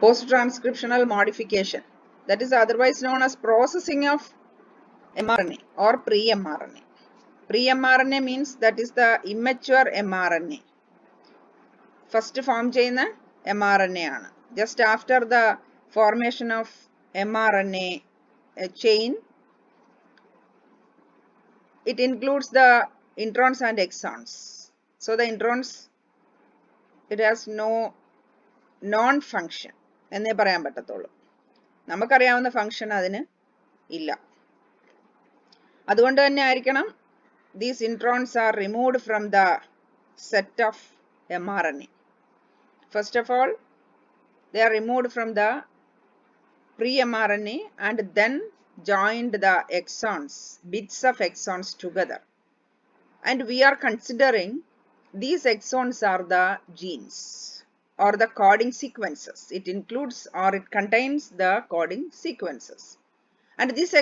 post-transcriptional modification, that is otherwise known as processing of mRNA or pre-mRNA. Pre-mRNA means that is the immature mRNA. First form cheyna mRNA aanu. Just after the formation of mRNA chain, it includes the introns and exons. So the introns, it has no non-function എന്നേ പറയാൻ പറ്റത്തുള്ളൂ. നമുക്കറിയാവുന്ന function അതിന് ഇല്ല. അതുകൊണ്ട് തന്നെ ആയിരിക്കണം these introns are removed from the set of mRNA. First of all, they are removed from the pre-mRNA and then joined the exons, bits of exons together. And we are considering these exons are the genes or the coding sequences. It includes or it contains the coding sequences. And these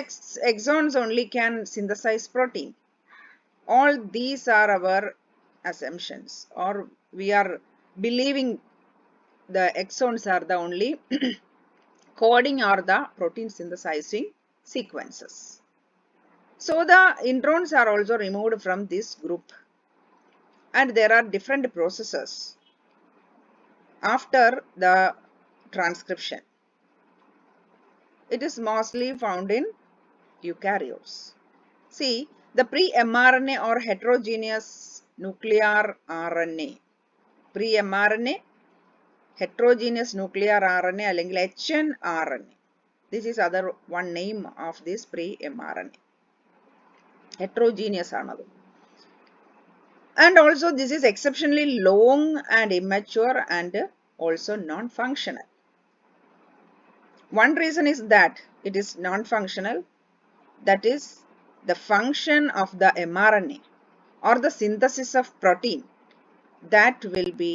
exons only can synthesize protein. All these are our assumptions, or we are believing the exons are the only coding or the protein synthesizing sequences. So the introns are also removed from this group, and there are different processes after the transcription. It is mostly found in eukaryotes. See, the pre-mRNA or heterogeneous nuclear RNA, pre-mRNA, heterogeneous nuclear RNA അല്ലെങ്കിൽ hnRNA. This is other one name of this pre-mRNA. Heterogeneous aanadu. And also this is exceptionally long and immature and also non-functional. One reason is that it is non-functional, that is the function of the mRNA or the synthesis of protein that will be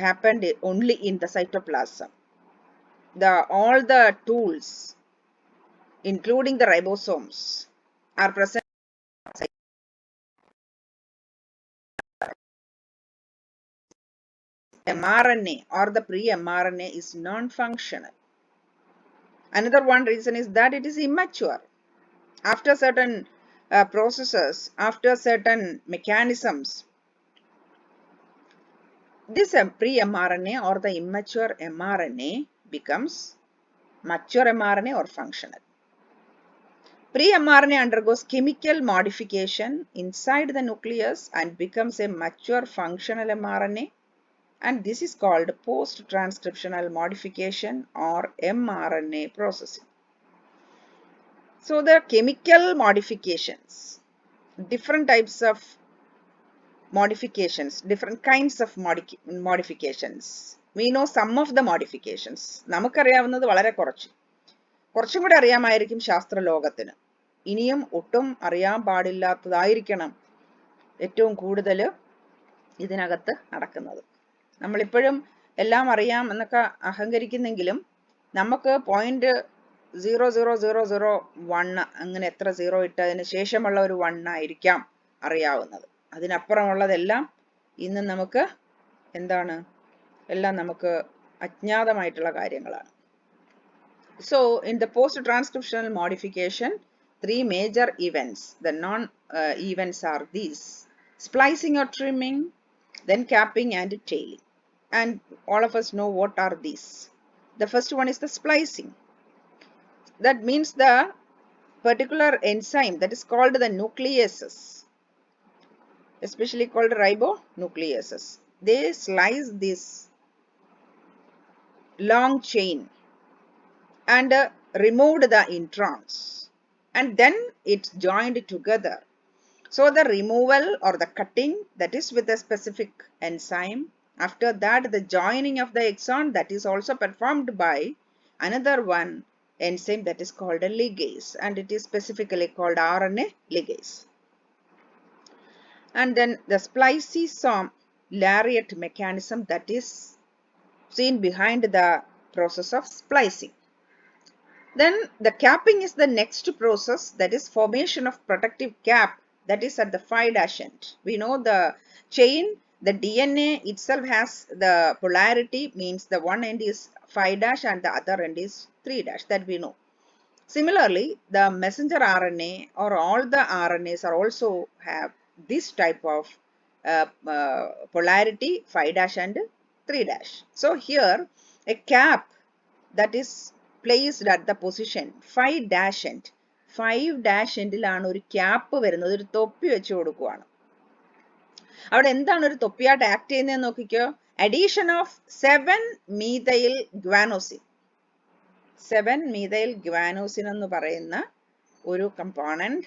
happened only in the cytoplasm. All the tools, including the ribosomes, are present. mRNA or the pre-mRNA is non-functional. Another one reason is that it is immature. After certain processes, after certain mechanisms, this pre-mRNA or the immature mRNA becomes mature mRNA or functional. Pre-mRNA undergoes chemical modification inside the nucleus and becomes a mature functional mRNA, and this is called post-transcriptional modification or mRNA processing. So the chemical modifications, different types of modifications, different kinds of modifications. We know some of the modifications. നമുക്കറിയാവുന്നത് വളരെ കുറച്ചും കൂടി അറിയാമായിരിക്കും ശാസ്ത്ര ലോകത്തിന്. ഇനിയും ഒട്ടും അറിയാൻ പാടില്ലാത്തതായിരിക്കണം ഏറ്റവും കൂടുതൽ ഇതിനകത്ത് നടക്കുന്നത്. നമ്മളിപ്പോഴും എല്ലാം അറിയാം എന്നൊക്കെ അഹങ്കരിക്കുന്നെങ്കിലും നമുക്ക് 0.00001 അങ്ങനെ എത്ര സീറോ ഇട്ടതിന് ശേഷമുള്ള ഒരു 1 ആയിരിക്കാം അറിയാവുന്നത്. അതിനപ്പുറമുള്ളതെല്ലാം ഇന്ന് നമുക്ക് എന്താണ്, എല്ലാം നമുക്ക് അജ്ഞാതമായിട്ടുള്ള കാര്യങ്ങളാണ്. So in the post-transcriptional modification, 3 major events. The non-events are these: splicing or trimming, then capping and tailing. And all of us know what are these. The first one is the splicing. That means the particular enzyme that is called the nucleases, especially called ribonucleases. They slice this long chain and removed the introns, and then it's joined together. So the removal or the cutting, that is with a specific enzyme. After that, the joining of the exon, that is also performed by another one enzyme that is called a ligase, and it is specifically called RNA ligase. And then the spliceosome lariat mechanism, that is seen behind the process of splicing. Then the capping is the next process, that is formation of protective cap, that is at the 5' end. We know the chain the DNA itself has the polarity, means the one end is 5' and the other end is 3', that we know. Similarly, the messenger RNA or all the RNAs are also have this type of polarity 5' and 3'. So here a cap that is placed at the position 5' end. 5' എൻഡിലാണ് ഒരു cap വരുന്നത്, ഒരു തൊപ്പി വെച്ച് കൊടുക്കുകയാണ്. അവിടെ എന്താണ് ഒരു തൊപ്പിയായിട്ട് act ചെയ്യുന്നതെന്ന് നോക്കിക്കോ. Addition of 7-methyl guanosine. 7-methyl guanosine എന്ന് പറയുന്ന ഒരു component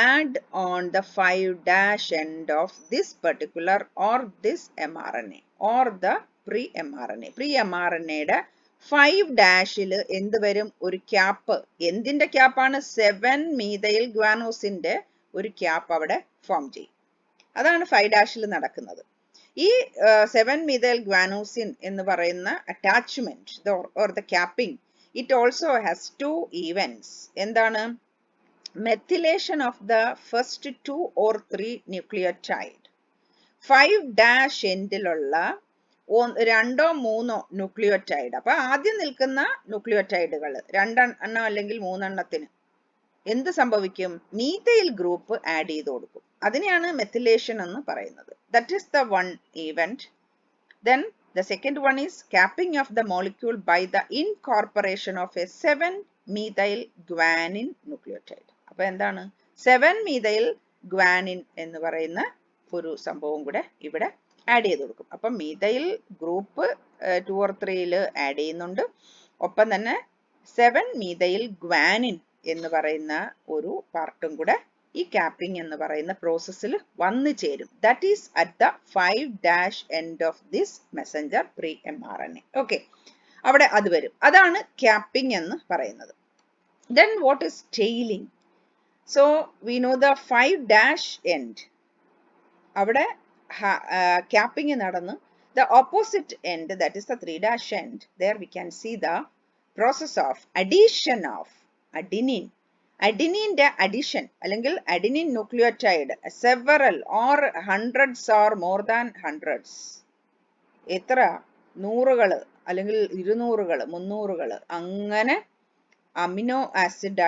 add on the 5' end of this particular or this mRNA or the pre-mRNA. Pre-mRNAയുടെ 5' എന്ത് വരും? ഒരു ക്യാപ്പ്. എന്തിന്റെ ക്യാപ്പാണ്? 7-methyl guanosine ഒരു ക്യാപ്പ് അവിടെ ഫോം ചെയ്യും. അതാണ് 5' നടക്കുന്നത്. ഈ 7-methyl guanosine എന്ന് പറയുന്ന attachment or the capping, it also has 2 events. എന്താണ്? Methylation of the first 2 or 3 nucleotide. 5' എൻഡിലുള്ള 2-3 nucleotide. അപ്പൊ ആദ്യം നിൽക്കുന്ന ന്യൂക്ലിയോറ്റൈഡുകൾ 2 അല്ലെങ്കിൽ 3 എന്ത് സംഭവിക്കും? മീഥൈൽ ഗ്രൂപ്പ് ആഡ് ചെയ്ത് കൊടുക്കും. അതിനെയാണ് മെത്തിലേഷൻ എന്ന് പറയുന്നത്. That is the one event. Then the second one is capping of the molecule by the incorporation of a 7-methyl guanine nucleotide. അപ്പൊ എന്താണ്? 7-methyl guanine എന്ന് പറയുന്ന ഒരു സംഭവം കൂടെ ഇവിടെ ആഡ് ചെയ്ത് കൊടുക്കും. അപ്പം മീഥൈൽ ഗ്രൂപ്പ് 2 or 3 ആഡ് ചെയ്യുന്നുണ്ട്. ഒപ്പം തന്നെ 7-methyl guanine എന്ന് പറയുന്ന ഒരു പാർട്ടും കൂടെ ഈ capping എന്ന് പറയുന്ന പ്രോസസ്സിൽ വന്നു ചേരും. That is at the 5' end of this messenger pre-mRNA. Okay, അവിടെ അത് വരും. അതാണ് capping എന്ന് പറയുന്നത്. Then what is tailing? So we know the 5' end. അവിടെ capping നടന്ന് the opposite end, that is the 3' end, there we can see the process of addition of adenine. Adenine addition അല്ലെങ്കിൽ adenine nucleotide several or hundreds or more than hundreds. എത്ര? 100 അല്ലെങ്കിൽ 200 300 അങ്ങനെ amino acid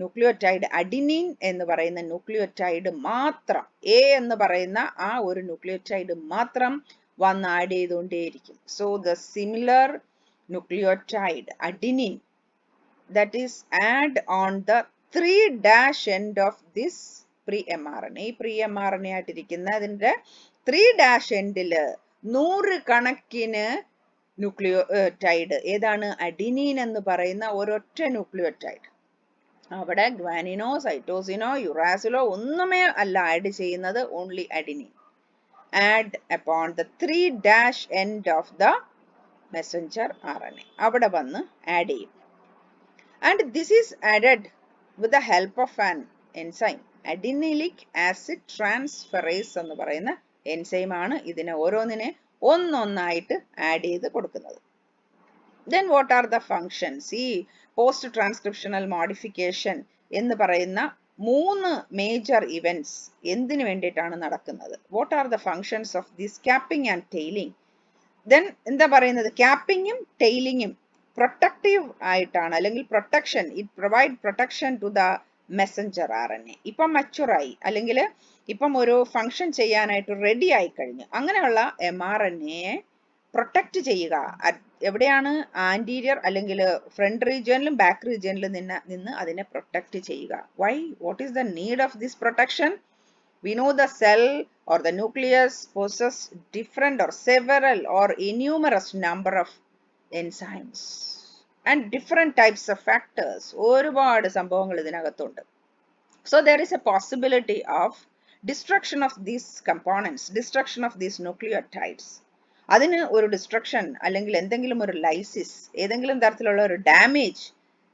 nucleotide adenine എന്ന് പറയുന്ന nucleotide മാത്രം, A എന്ന് പറയുന്ന ആ ഒരു ന്യൂക്ലിയോറ്റൈഡ് മാത്രം വന്ന് ആഡ് ചെയ്തുകൊണ്ടേയിരിക്കും. So the similar nucleotide adenine that is add on the 3' end of this pre-mRNA. ഈ pre-mRNA ആയിട്ടിരിക്കുന്ന അതിന്റെ 3' എൻഡില് 100 കണക്കിന് ന്യൂക്ലിയോറ്റൈഡ്, ഏതാണ്? അഡിനീൻ എന്ന് പറയുന്ന ഒരൊറ്റ ന്യൂക്ലിയോറ്റൈഡ്. അവിടെ ഗ്വാനിനോ സൈറ്റോസിനോ യുറാസിലോ ഒന്നുമേ അല്ല ആഡ് ചെയ്യുന്നത്, only adenine. Add upon the 3' end of the messenger RNA. അവിടെ വന്ന് ആഡ് ചെയ്യും. And this is added with the help of an enzyme. Adenylic acid transferase എന്ന് പറയുന്ന എൻസൈം ആണ് ഇതിനെ ഓരോന്നിനെ ഒന്നൊന്നായിട്ട് ആഡ് ചെയ്ത് കൊടുക്കുന്നത്. Then what are the functions? ഈ post-transcriptional modification എന്ന് പറയുന്ന 3 major events എന്തിനു വേണ്ടിയിട്ടാണ് നടക്കുന്നത്? What are the functions of this capping and tailing? Then എന്താ പറയുന്നത്? cappingഉം tailingഉം പ്രൊട്ടക്റ്റീവ് ആയിട്ടാണ്, അല്ലെങ്കിൽ protection, it provide protection to the messenger RNA. ഇപ്പം മച്ചുറായി അല്ലെങ്കിൽ ഇപ്പം ഒരു ഫംഗ്ഷൻ ചെയ്യാനായിട്ട് റെഡി ആയി കഴിഞ്ഞു. അങ്ങനെയുള്ള mRNAയെ പ്രൊട്ടക്റ്റ് ചെയ്യുക. എവിടെയാണ്? ആന്റീരിയർ അല്ലെങ്കിൽ ഫ്രണ്ട് റീജിയനിലും ബാക്ക് റീജിയനിലും നിന്ന് അതിനെ പ്രൊട്ടക്റ്റ് ചെയ്യുക. Why? What is the need of this protection? We know the cell or the nucleus possess different or several or innumerous number of enzymes and different types of factors. ഒരുപാട് സംഭവങ്ങൾ ഇതിനകത്തുണ്ട്. So there is a possibility of destruction of these components, destruction of these nucleotides. അതിന് ഒരു destruction അല്ലെങ്കിൽ എന്തെങ്കിലും ഒരു lysis, ഏതെങ്കിലും തരത്തിലുള്ള ഒരു ഡാമേജ്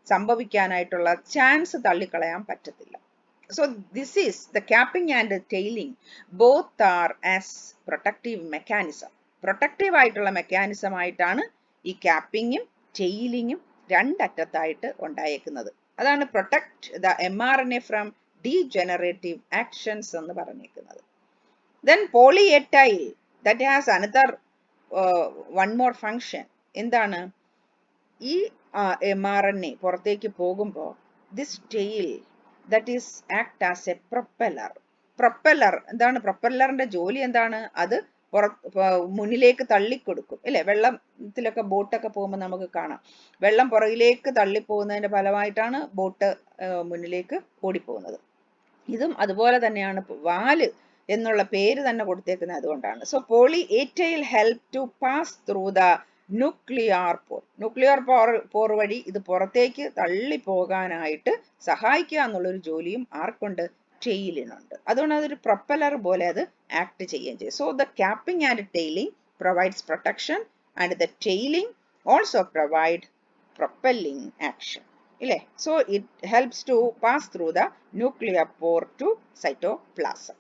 സംഭവിക്കാനായിട്ടുള്ള ചാൻസ് തള്ളിക്കളയാൻ പറ്റത്തില്ല. So this is the capping and the tailing. Both are as protective mechanism. Protective ആയിട്ടുള്ള മെക്കാനിസം ആയിട്ടാണ് ഈ ക്യാപ്പിങ്ങും ടെയിലിങ്ങും രണ്ടറ്റത്തായിട്ട് ഉണ്ടായേക്കുന്നത്. അതാണ് protect the mRNA from degenerative actions എന്ന് പറഞ്ഞേക്കുന്നത്. Then polyethyl that has another one more function. എന്താണ് ഈ mRNA പുറത്തേക്ക് പോകുമ്പോൾ this tail that is act as a propeller. എന്താണ് പ്രൊപ്പല്ലറിന്റെ ജോലി എന്താണ്? അത് മുന്നിലേക്ക് തള്ളിക്കൊടുക്കും അല്ലെ? വെള്ളത്തിലൊക്കെ ബോട്ടൊക്കെ പോകുമ്പോൾ നമുക്ക് കാണാം, വെള്ളം പുറകിലേക്ക് തള്ളിപ്പോകുന്നതിന്റെ ഫലമായിട്ടാണ് ബോട്ട് മുന്നിലേക്ക് ഓടിപ്പോകുന്നത്. ഇതും അതുപോലെ തന്നെയാണ്. വാല് എന്നുള്ള പേര് തന്നെ കൊടുത്തേക്കുന്നത് അതുകൊണ്ടാണ്. So poly A tail help to pass through the nuclear pore. Nuclear pore വഴി ഇത് പുറത്തേക്ക് തള്ളി പോകാനായിട്ട് സഹായിക്കുക എന്നുള്ളൊരു ജോലിയും ആർക്കുണ്ട്? ടെയിലിനുണ്ട്. അതുകൊണ്ട് അതൊരു പ്രൊപ്പല്ലർ പോലെ അത് ആക്ട് ചെയ്യുകയും ചെയ്യും. So the capping and tailing provides protection and the tailing also provide propelling action. ഇല്ലേ? So it helps to pass through the nuclear pore to cytoplasm.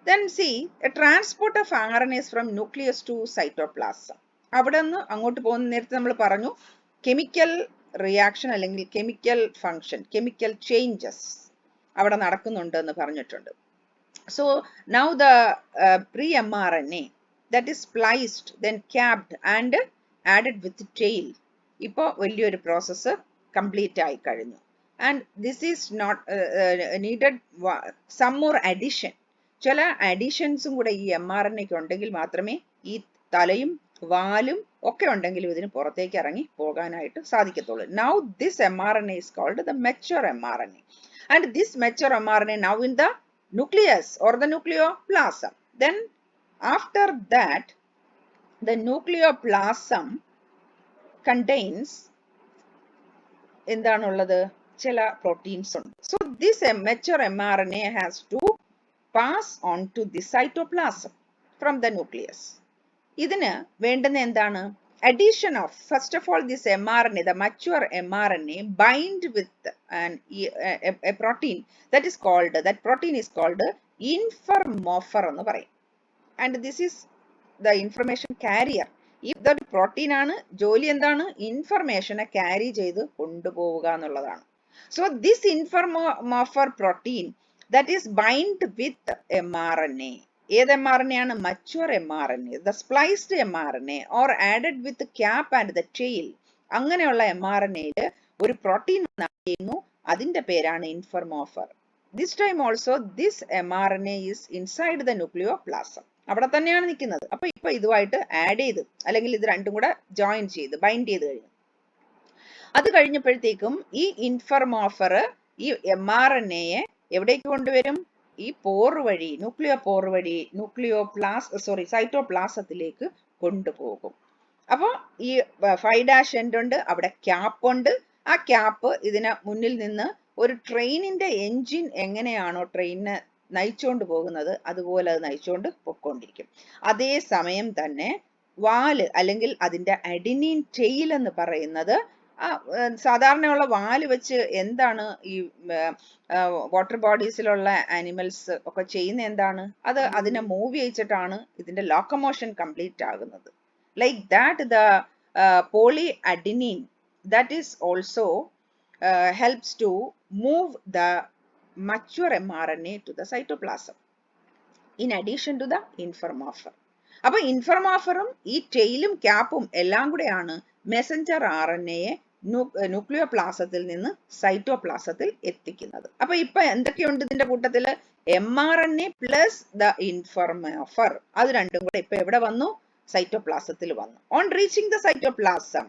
Then see a transport of RNAs from nucleus to cytoplasm. അവിടെ നിന്ന് അങ്ങോട്ട് പോകുന്ന നേരത്തെ നമ്മൾ പറഞ്ഞു chemical reaction അല്ലെങ്കിൽ chemical function, chemical changes അവിടെ നടക്കുന്നുണ്ട് എന്ന് പറഞ്ഞിട്ടുണ്ട്. So now the pre-mRNA that is spliced, then capped and added with tail. ഇപ്പോൾ വലിയൊരു പ്രോസസ്സ് കംപ്ലീറ്റ് ആയി കഴിഞ്ഞു. And this is not needed some more addition. ചില അഡീഷൻസും കൂടെ ഈ mRNAക്ക് ഉണ്ടെങ്കിൽ മാത്രമേ ഈ തലയും വാലും ഒക്കെ ഉണ്ടെങ്കിലും ഇതിന് പുറത്തേക്ക് ഇറങ്ങി പോകാനായിട്ട് സാധിക്കത്തുള്ളൂ. Now this mRNA is called the mature mRNA. And this mature mRNA now in the nucleus or the nucleoplasm. Then after that the nucleoplasm contains എന്താണുള്ളത്? ചില പ്രോട്ടീൻസ് ഉണ്ട്. So this mature mRNA has to pass on to the cytoplasm from the nucleus. ഇതിന് വേണ്ടുന്ന എന്താണ്? Addition of, first of all, this mRNA, the mature mRNA bind with a protein that is called, that protein is called informorpher എന്ന് പറയും. And this is the information carrier. ഇതൊരു protein ആണ്. ജോലി എന്താണ്? ഇൻഫർമേഷനെ carry ചെയ്ത് കൊണ്ടുപോവുക എന്നുള്ളതാണ്. So this informorpher protein that is bind with mRNA. ഏത് mRNA ആണ്? mature mRNA, the spliced mRNA or added with the cap and the tail. അങ്ങനെയുള്ള mRNAയിൽ ഒരു പ്രോട്ടീൻ ചെയ്യുന്നു, അതിന്റെ പേരാണ് informorpher. This time also this mRNA is inside the nucleoplasm. അവിടെ തന്നെയാണ് നിൽക്കുന്നത്. അപ്പൊ ഇപ്പൊ ഇതുമായിട്ട് ആഡ് ചെയ്ത് അല്ലെങ്കിൽ ഇത് രണ്ടും കൂടെ ജോയിൻ ചെയ്ത് ബൈൻഡ് ചെയ്ത് കഴിഞ്ഞു. അത് കഴിഞ്ഞപ്പോഴത്തേക്കും ഈ informorpher ഈ mRNAയെ എവിടേക്ക് കൊണ്ടുവരും? ഈ പോർ വഴി, ന്യൂക്ലിയോ പോർ വഴി സൈറ്റോപ്ലാസത്തിലേക്ക് കൊണ്ടുപോകും. അപ്പോൾ ഈ 5' എൻഡ് ഉണ്ട്, അവിടെ ക്യാപ്പ് ഉണ്ട്. ആ ക്യാപ്പ് ഇതിന് മുന്നിൽ നിന്ന് ഒരു ട്രെയിനിന്റെ എൻജിൻ എങ്ങനെയാണോ ട്രെയിനിനെ നയിച്ചുകൊണ്ട് പോകുന്നത് അതുപോലെ അത് നയിച്ചുകൊണ്ട് പൊയ്ക്കൊണ്ടിരിക്കും. അതേ സമയം തന്നെ വാല് അല്ലെങ്കിൽ അതിന്റെ അഡിനീൻ ടെയിൽ എന്ന് പറയുന്നത് സാധാരണയുള്ള വാല് വെച്ച് എന്താണ് ഈ വാട്ടർ ബോഡീസിലുള്ള ആനിമൽസ് ഒക്കെ ചെയ്യുന്ന എന്താണ്? അത് അതിനെ മൂവ് ചെയ്യിച്ചിട്ടാണ് ഇതിന്റെ ലോക്കോമോഷൻ കംപ്ലീറ്റ് ആകുന്നത്. Like that the polyadenine that is also helps to move the mature mRNA to the cytoplasm in addition to the informorpher. അപ്പോൾ informorpherഉം ഈ ടെയിലും ക്യാപ്പും എല്ലാം കൂടെയാണ് മെസഞ്ചർ RNAയെ ന്യൂക്ലിയോപ്ലാസത്തിൽ നിന്ന് സൈറ്റോപ്ലാസത്തിൽ എത്തിക്കുന്നത്. അപ്പൊ ഇപ്പൊ എന്തൊക്കെയുണ്ട് ഇതിന്റെ കൂട്ടത്തില്? mRNA പ്ലസ് ദ informorpher, അത് രണ്ടും കൂടെ ഇപ്പൊ എവിടെ വന്നു? സൈറ്റോപ്ലാസത്തിൽ വന്നു. ഓൺ റീച്ചിങ് ദ സൈറ്റോപ്ലാസം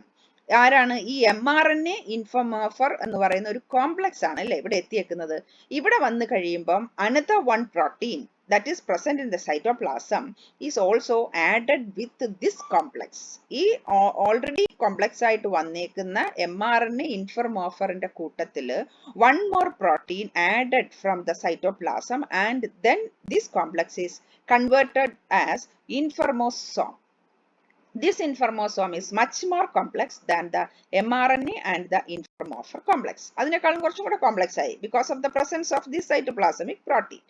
ആരാണ്? ഈ mRNA informorpher എന്ന് പറയുന്ന ഒരു കോംപ്ലക്സ് ആണ് അല്ലെ ഇവിടെ എത്തിയേക്കുന്നത്. ഇവിടെ വന്നു കഴിയുമ്പം another one protein that is present in the cytoplasm is also added with this complex. ഈ already complex ആയിട്ട് വന്നേക്കുന്ന mRNA informorpherന്റെ കൂട്ടത്തില് one more protein added from the cytoplasm and then this complex is converted as informosome. This informosome is much more complex than the mRNA and the informorpher complex. അതിനേക്കാളും കുറച്ചും കൂടെ complex ആയി because of the presence of this cytoplasmic protein.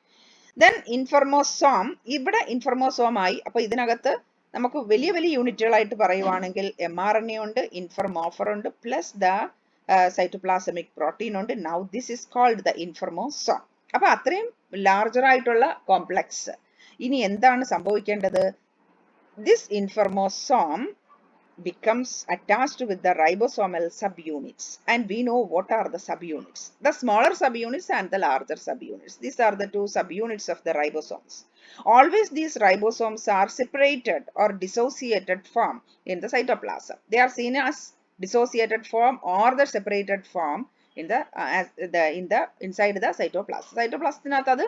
Then informosome, ഇവിടെ informosome ആയി. അപ്പൊ ഇതിനകത്ത് നമുക്ക് വലിയ വലിയ യൂണിറ്റുകളായിട്ട് പറയുവാണെങ്കിൽ mRNA ഉണ്ട്, informorpher ഉണ്ട്, പ്ലസ് ദ സൈറ്റോപ്ലാസമിക് പ്രോട്ടീൻ ഉണ്ട്. Now this is called the informosome. അപ്പൊ അത്രയും ലാർജർ ആയിട്ടുള്ള കോംപ്ലക്സ്. ഇനി എന്താണ് സംഭവിക്കേണ്ടത്? This informosome becomes attached with the ribosomal subunits, and we know what are the subunits: the smaller subunits and the larger subunits. These are the two subunits of the ribosomes. Always these ribosomes are separated or dissociated form in the cytoplasm. They are seen as dissociated form or the separated form in the inside the cytoplasm. Cytoplasm അത്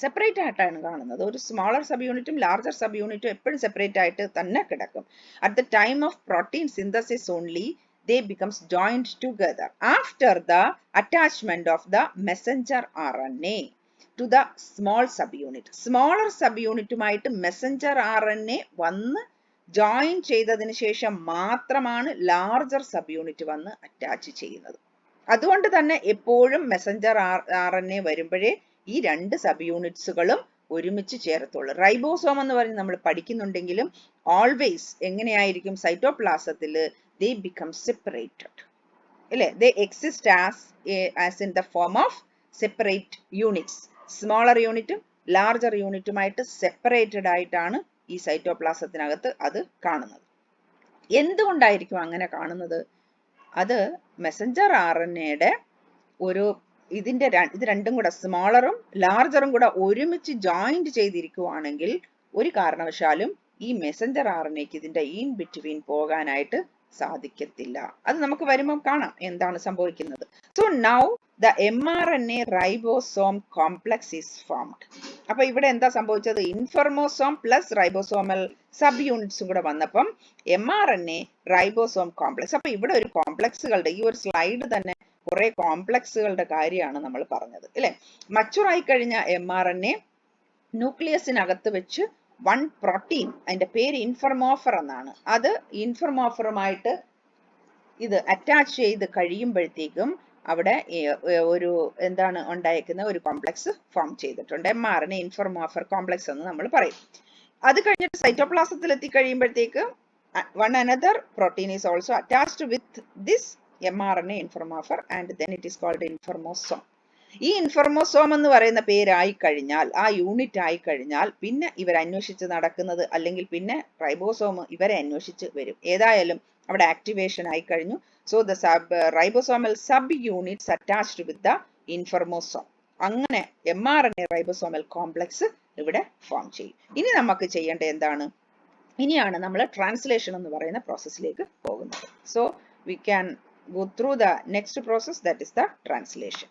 separate ആയിട്ടാണ് കാണുന്നത്. ഒരു smaller sub യൂണിറ്റും larger sub യൂണിറ്റും എപ്പോഴും separate ആയിട്ട് തന്നെ കിടക്കും. At the time of protein synthesis only they becomes joined together after the attachment of the messenger RNA to the small subunit. Smaller subunituമായിട്ട് messenger RNA വന്ന് ജോയിൻ ചെയ്തതിന് ശേഷം മാത്രമാണ് ലാർജർ സബ്യൂണിറ്റ് വന്ന് അറ്റാച്ച് ചെയ്യുന്നത്. അതുകൊണ്ട് തന്നെ എപ്പോഴും മെസ്സഞ്ചർ RNA വരുമ്പോഴേ ഈ രണ്ട് സബ് യൂണിറ്റ്സുകളും ഒരുമിച്ച് ചേർത്തുള്ളൂ. റൈബോസോം എന്ന് പറഞ്ഞ് നമ്മൾ പഠിക്കുന്നുണ്ടെങ്കിലും ഓൾവേസ് എങ്ങനെയായിരിക്കും? സൈറ്റോപ്ലാസത്തിൽ they become separated. അല്ലേ? they exist as in the form of separate units. Smaller യൂണിറ്റും ലാർജർ യൂണിറ്റുമായിട്ട് സെപ്പറേറ്റഡ് ആയിട്ടാണ് ഈ സൈറ്റോപ്ലാസത്തിനകത്ത് അത് കാണുന്നത്. എന്തുകൊണ്ടായിരിക്കും അങ്ങനെ കാണുന്നത്? അത് മെസ്സഞ്ചർ RNAയുടെ ഒരു ഇത് രണ്ടും കൂടെ സ്മോളറും ലാർജറും കൂടെ ഒരുമിച്ച് ജോയിന്റ് ചെയ്തിരിക്കുവാണെങ്കിൽ ഒരു കാരണവശാലും ഈ മെസ്സഞ്ചർ RNAക്ക് ഇതിന്റെ ഇൻ ബിറ്റ്വീൻ പോകാനായിട്ട് സാധിക്കത്തില്ല. അത് നമുക്ക് വരുമ്പോൾ കാണാം എന്താണ് സംഭവിക്കുന്നത്. So now the mRNA ribosome complex is formed. അപ്പൊ ഇവിടെ എന്താ സംഭവിച്ചത്? ഇൻഫോർമോസോം പ്ലസ് റൈബോസോമൽ സബ് യൂണിറ്റ്സും കൂടെ വന്നപ്പം mRNA റൈബോസോം കോംപ്ലക്സ്. അപ്പൊ ഇവിടെ ഒരു കോംപ്ലക്സുകളുടെ ഈ ഒരു സ്ലൈഡ് തന്നെ കുറെ കോംപ്ലക്സുകളുടെ കാര്യമാണ് നമ്മൾ പറഞ്ഞത്, അല്ലെ? മച്ചുർ ആയി കഴിഞ്ഞ mRNA ന്യൂക്ലിയസിനകത്ത് വെച്ച് വൺ പ്രോട്ടീൻ, അതിന്റെ പേര് ഇൻഫർമോഫർ എന്നാണ്, അത് ഇൻഫർമോഫറുമായിട്ട് ഇത് അറ്റാച്ച് ചെയ്ത് കഴിയുമ്പോഴത്തേക്കും അവിടെ ഒരു എന്താണ് ഉണ്ടായിരിക്കുന്ന ഒരു കോംപ്ലക്സ് ഫോം ചെയ്തിട്ടുണ്ട്. mRNA ഇൻഫർമോഫർ കോംപ്ലക്സ് എന്ന് നമ്മൾ പറയും. അത് കഴിഞ്ഞിട്ട് സൈറ്റോപ്ലാസത്തിൽ എത്തിക്കഴിയുമ്പോഴത്തേക്ക് one another protein is also attached with this mRNA informofer and then it is called informosome. ഈ ഇൻഫർമോസോം എന്ന് പറയുന്ന പേരായി കഴിഞ്ഞാൽ, ആ യൂണിറ്റ് ആയി കഴിഞ്ഞാൽ പിന്നെ ഇവർ അന്വേഷിച്ച് നടക്കുന്നത്, അല്ലെങ്കിൽ പിന്നെ റൈബോസോം ഇവരെ അന്വേഷിച്ച് വരും. ഏതായാലും അവിടെ ആക്ടിവേഷൻ ആയി കഴിഞ്ഞു. So the ribosomal sub units attached with the informosome. അങ്ങനെ mRNA റൈബോസോമൽ കോംപ്ലക്സ് ഇവിടെ ഫോം ചെയ്യും. ഇനി നമുക്ക് ചെയ്യേണ്ട എന്താണ്? ഇനിയാണ് നമ്മൾ ട്രാൻസ്ലേഷൻ എന്ന് പറയുന്ന പ്രോസസ്സിലേക്ക് പോകുന്നത്. So we can go through the next process, that is the translation.